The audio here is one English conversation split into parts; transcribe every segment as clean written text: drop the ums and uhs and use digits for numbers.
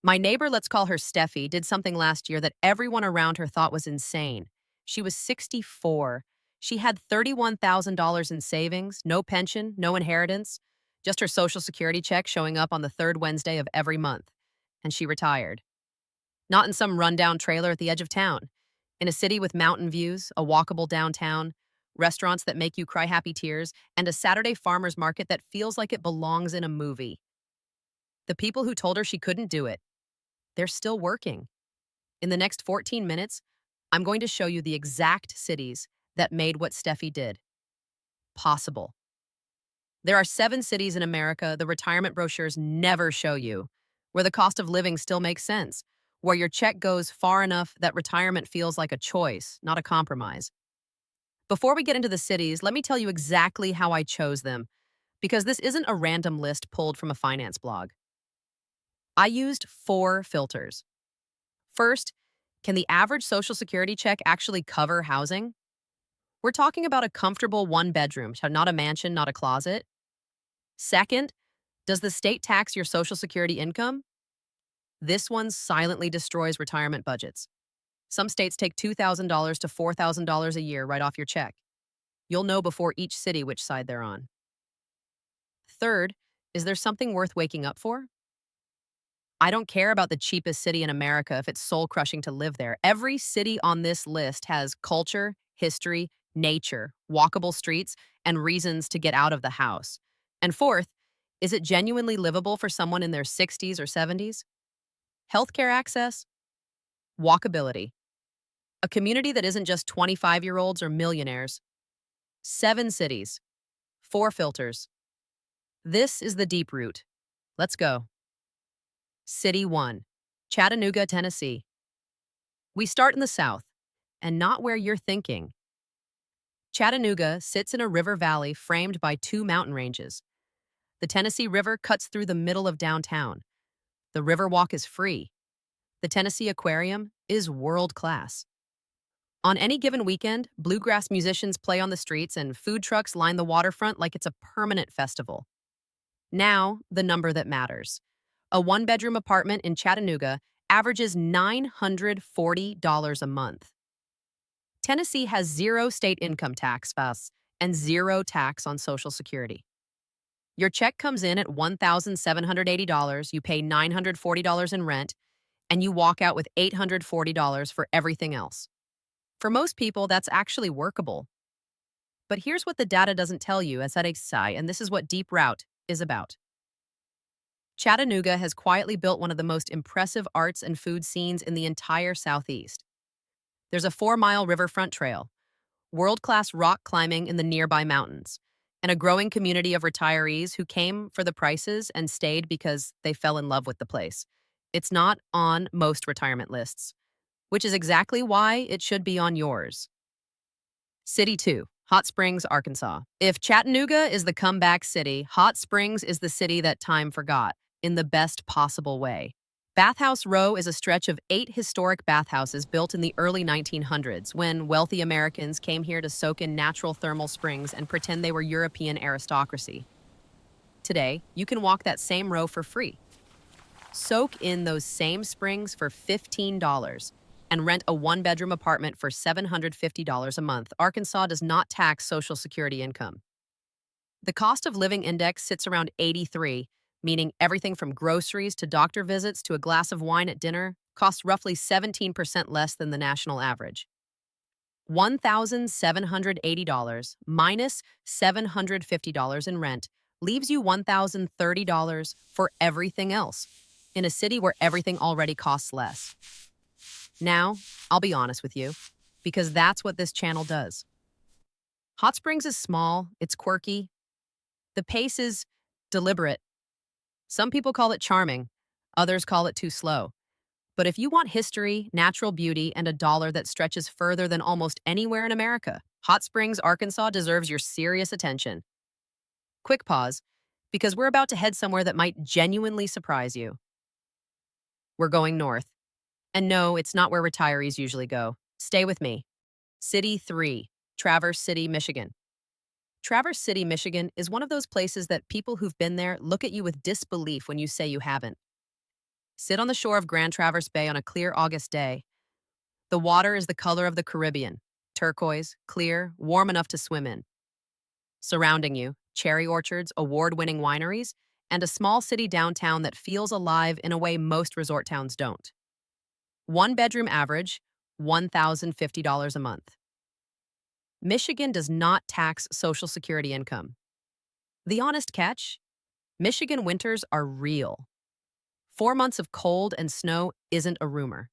My neighbor, let's call her Steffi, did something last year that everyone around her thought was insane. She was 64. She had $31,000 in savings, no pension, no inheritance, just her Social Security check showing up on the third Wednesday of every month. And she retired. Not in some rundown trailer at the edge of town. In a city with mountain views, a walkable downtown, restaurants that make you cry happy tears, and a Saturday farmer's market that feels like it belongs in a movie. The people who told her she couldn't do it, they're still working. In the next 14 minutes, I'm going to show you the exact cities that made what Steffi did possible. There are 7 cities in America the retirement brochures never show you, where the cost of living still makes sense, where your check goes far enough that retirement feels like a choice, not a compromise. Before we get into the cities, let me tell you exactly how I chose them, because this isn't a random list pulled from a finance blog. I used 4 filters. First, can the average Social Security check actually cover housing? We're talking about a comfortable one-bedroom, so not a mansion, not a closet. Second, does the state tax your Social Security income? This one silently destroys retirement budgets. Some states take $2,000 to $4,000 a year right off your check. You'll know before each city which side they're on. Third, is there something worth waking up for? I don't care about the cheapest city in America if it's soul-crushing to live there. Every city on this list has culture, history, nature, walkable streets, and reasons to get out of the house. And fourth, is it genuinely livable for someone in their 60s or 70s? Healthcare access, walkability. A community that isn't just 25-year-olds or millionaires. 7 cities, 4 filters. This is the deep route. Let's go. City 1, Chattanooga, Tennessee. We start in the south, and not where you're thinking. Chattanooga sits in a river valley framed by 2 mountain ranges. The Tennessee River cuts through the middle of downtown. The Riverwalk is free. The Tennessee Aquarium is world-class. On any given weekend, bluegrass musicians play on the streets and food trucks line the waterfront like it's a permanent festival. Now, the number that matters. A one-bedroom apartment in Chattanooga averages $940 a month. Tennessee has 0 state income tax and 0 tax on Social Security. Your check comes in at $1,780, you pay $940 in rent, and you walk out with $840 for everything else. For most people, that's actually workable. But here's what the data doesn't tell you, as at a sigh, and this is what Deep Route is about. Chattanooga has quietly built one of the most impressive arts and food scenes in the entire Southeast. There's a 4-mile riverfront trail, world-class rock climbing in the nearby mountains, and a growing community of retirees who came for the prices and stayed because they fell in love with the place. It's not on most retirement lists, which is exactly why it should be on yours. City 2, Hot Springs, Arkansas. If Chattanooga is the comeback city, Hot Springs is the city that time forgot, in the best possible way. Bathhouse Row is a stretch of 8 historic bathhouses built in the early 1900s when wealthy Americans came here to soak in natural thermal springs and pretend they were European aristocracy. Today, you can walk that same row for free. Soak in those same springs for $15 and rent a one-bedroom apartment for $750 a month. Arkansas does not tax Social Security income. The cost of living index sits around 83, meaning everything from groceries to doctor visits to a glass of wine at dinner costs roughly 17% less than the national average. $1,780 minus $750 in rent leaves you $1,030 for everything else, in a city where everything already costs less. Now, I'll be honest with you, because that's what this channel does. Hot Springs is small, it's quirky. The pace is deliberate. Some people call it charming, others call it too slow. But if you want history, natural beauty, and a dollar that stretches further than almost anywhere in America, Hot Springs, Arkansas deserves your serious attention. Quick pause, because we're about to head somewhere that might genuinely surprise you. We're going north. And no, it's not where retirees usually go. Stay with me. City 3, Traverse City, Michigan. Traverse City, Michigan is one of those places that people who've been there look at you with disbelief when you say you haven't. Sit on the shore of Grand Traverse Bay on a clear August day. The water is the color of the Caribbean, turquoise, clear, warm enough to swim in. Surrounding you, cherry orchards, award-winning wineries, and a small city downtown that feels alive in a way most resort towns don't. One-bedroom average, $1,050 a month. Michigan does not tax Social Security income. The honest catch? Michigan winters are real. 4 months of cold and snow isn't a rumor.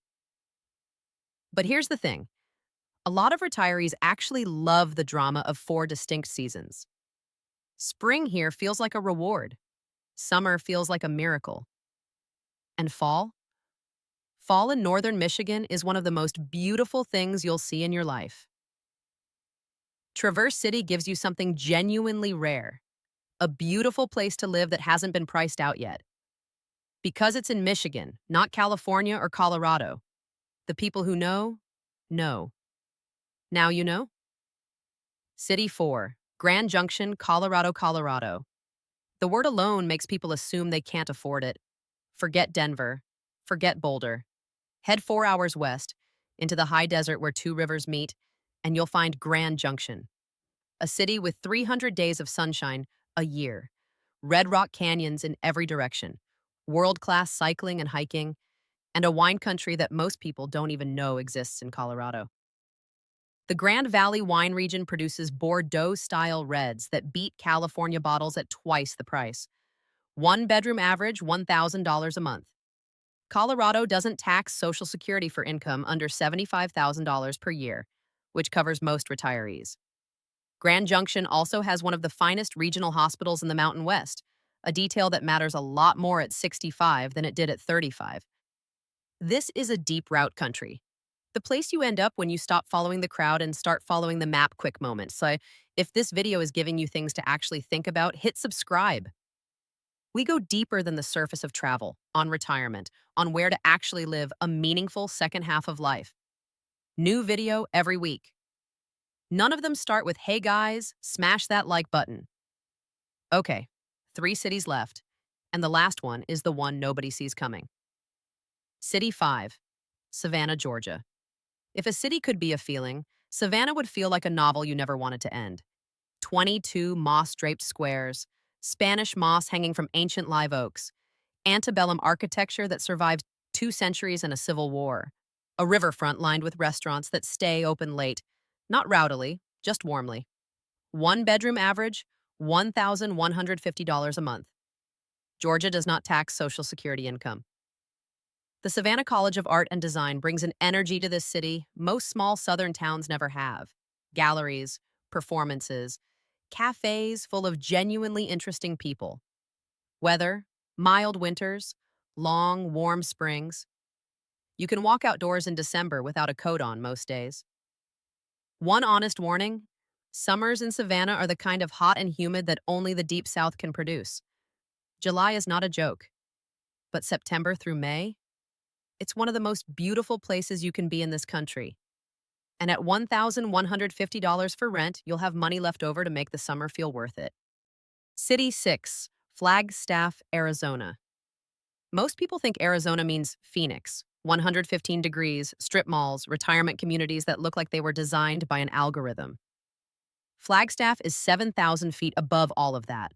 But here's the thing. A lot of retirees actually love the drama of 4 distinct seasons. Spring here feels like a reward. Summer feels like a miracle. And fall? Fall in northern Michigan is one of the most beautiful things you'll see in your life. Traverse City gives you something genuinely rare. A beautiful place to live that hasn't been priced out yet. Because it's in Michigan, not California or Colorado. The people who know. Now you know? City 4, Grand Junction, Colorado, Colorado. The word alone makes people assume they can't afford it. Forget Denver. Forget Boulder. Head 4 hours west, into the high desert where two rivers meet, and you'll find Grand Junction. A city with 300 days of sunshine a year. Red rock canyons in every direction. World-class cycling and hiking, and a wine country that most people don't even know exists in Colorado. The Grand Valley wine region produces Bordeaux-style reds that beat California bottles at twice the price. One-bedroom average, $1,000 a month. Colorado doesn't tax Social Security for income under $75,000 per year, which covers most retirees. Grand Junction also has one of the finest regional hospitals in the Mountain West, a detail that matters a lot more at 65 than it did at 35. This is a deep route country. The place you end up when you stop following the crowd and start following the map quick moments. So if this video is giving you things to actually think about, hit subscribe. We go deeper than the surface of travel, on retirement, on where to actually live a meaningful second half of life. New video every week. None of them start with, "Hey guys, smash that like button." Okay, 3 cities left, and the last one is the one nobody sees coming. City 5, Savannah, Georgia. If a city could be a feeling, Savannah would feel like a novel you never wanted to end. 22 moss-draped squares, Spanish moss hanging from ancient live oaks, antebellum architecture that survived 2 centuries and a civil war, a riverfront lined with restaurants that stay open late, not rowdily, just warmly. One-bedroom average, $1,150 a month. Georgia does not tax Social Security income. The Savannah College of Art and Design brings an energy to this city most small southern towns never have. Galleries, performances, cafes full of genuinely interesting people. Weather, mild winters, long, warm springs. You can walk outdoors in December without a coat on most days. One honest warning, summers in Savannah are the kind of hot and humid that only the Deep South can produce. July is not a joke, but September through May, it's one of the most beautiful places you can be in this country. And at $1,150 for rent, you'll have money left over to make the summer feel worth it. City 6, Flagstaff, Arizona. Most people think Arizona means Phoenix, 115 degrees, strip malls, retirement communities that look like they were designed by an algorithm. Flagstaff is 7,000 feet above all of that.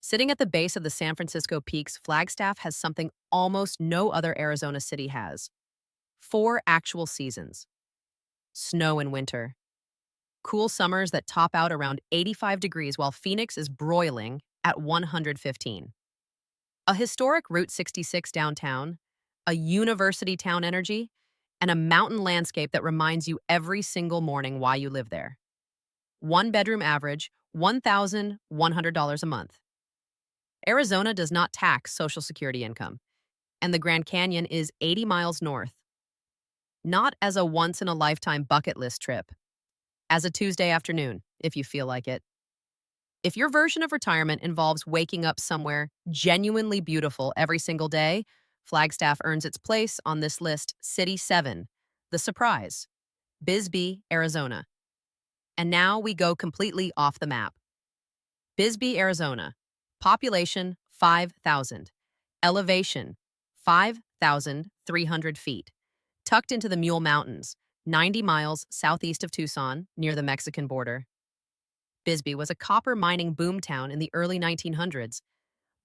Sitting at the base of the San Francisco peaks, Flagstaff has something almost no other Arizona city has. 4 actual seasons. Snow in winter. Cool summers that top out around 85 degrees while Phoenix is broiling at 115. A historic Route 66 downtown, a university town energy, and a mountain landscape that reminds you every single morning why you live there. One-bedroom average, $1,100 a month. Arizona does not tax Social Security income, and the Grand Canyon is 80 miles north. Not as a once-in-a-lifetime bucket list trip, as a Tuesday afternoon, if you feel like it. If your version of retirement involves waking up somewhere genuinely beautiful every single day, Flagstaff earns its place on this list. City 7, the surprise, Bisbee, Arizona. And now we go completely off the map. Bisbee, Arizona. Population, 5,000. Elevation, 5,300 feet, tucked into the Mule Mountains, 90 miles southeast of Tucson, near the Mexican border. Bisbee was a copper mining boomtown in the early 1900s.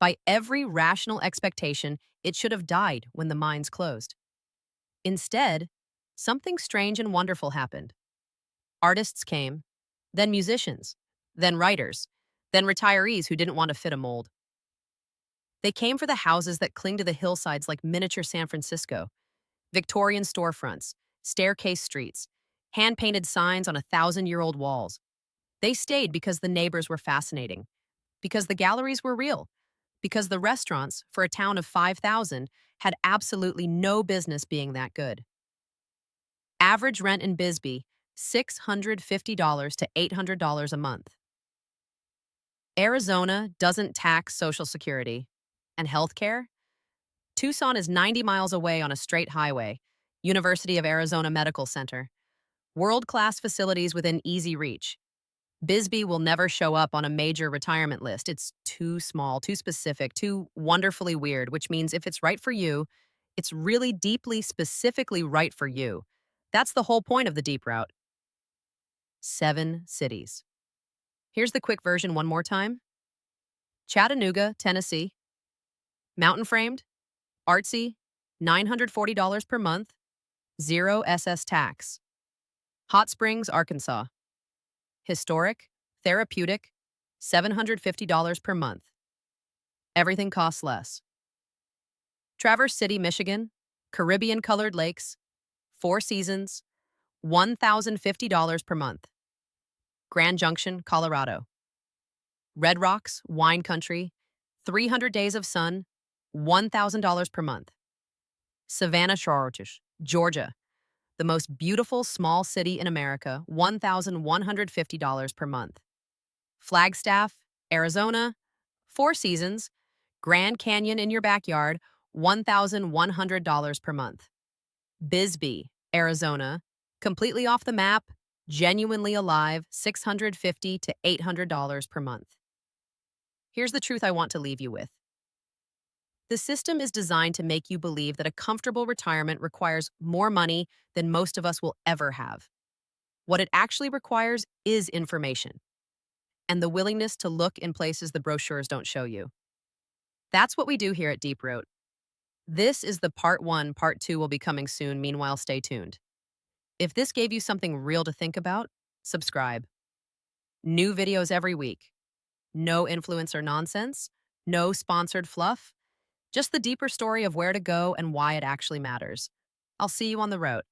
By every rational expectation, it should have died when the mines closed. Instead, something strange and wonderful happened. Artists came, then musicians, then writers, then retirees who didn't want to fit a mold. They came for the houses that cling to the hillsides like miniature San Francisco, Victorian storefronts, staircase streets, hand-painted signs on 1,000-year-old walls. They stayed because the neighbors were fascinating, because the galleries were real, because the restaurants, for a town of 5,000, had absolutely no business being that good. Average rent in Bisbee, $650 to $800 a month. Arizona doesn't tax Social Security. And healthcare? Tucson is 90 miles away on a straight highway, University of Arizona Medical Center. World-class facilities within easy reach. Bisbee will never show up on a major retirement list. It's too small, too specific, too wonderfully weird, which means if it's right for you, it's really deeply, specifically right for you. That's the whole point of the deep route. 7 cities. Here's the quick version one more time. Chattanooga, Tennessee. Mountain framed, artsy, $940 per month, 0 SS tax. Hot Springs, Arkansas. Historic, therapeutic, $750 per month. Everything costs less. Traverse City, Michigan, Caribbean-colored lakes, 4 seasons, $1,050 per month. Grand Junction, Colorado. Red Rocks, wine country, 300 days of sun, $1,000 per month. Savannah, Georgia, the most beautiful small city in America, $1,150 per month. Flagstaff, Arizona, 4 seasons, Grand Canyon in your backyard, $1,100 per month. Bisbee, Arizona, completely off the map, genuinely alive, $650 to $800 per month. Here's the truth I want to leave you with. The system is designed to make you believe that a comfortable retirement requires more money than most of us will ever have. What it actually requires is information and the willingness to look in places the brochures don't show you. That's what we do here at Deep Root. This is the part 1, part 2 will be coming soon. Meanwhile, stay tuned. If this gave you something real to think about, subscribe. New videos every week. No influencer nonsense, no sponsored fluff, just the deeper story of where to go and why it actually matters. I'll see you on the road.